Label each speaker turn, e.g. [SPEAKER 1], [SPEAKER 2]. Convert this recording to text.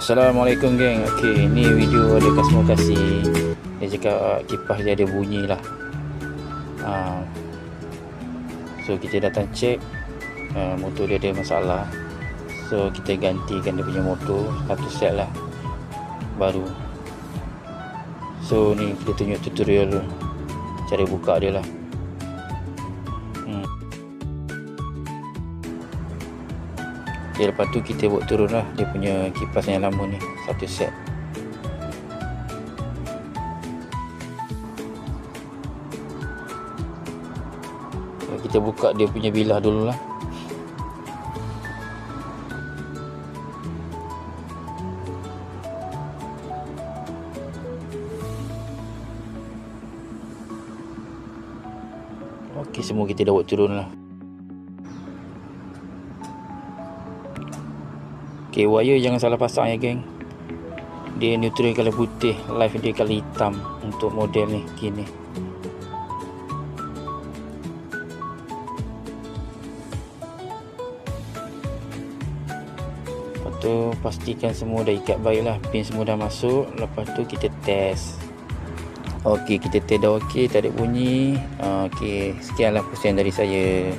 [SPEAKER 1] Assalamualaikum geng. Okey, ni video ada customer kasih. Dia cakap kipas dia ada bunyi lah. So kita datang cek, motor dia ada masalah. So kita gantikan dia punya motor satu set lah baru. So ni kita tunjuk tutorial cara buka dia lah. Okay, lepas tu kita buat turun lah dia punya kipas yang lama ni satu set. So, kita buka dia punya bilah dulu lah. Ok, semua kita dah buat turun lah. Ok, wire jangan salah pasang ya geng. Dia neutral color putih, live dia color hitam untuk model ni gini. Lepas tu pastikan semua dah ikat baik lah, pin semua dah masuk. Lepas tu kita test. Ok, kita test dah ok, tak ada bunyi. Ok, sekianlah persen dari saya.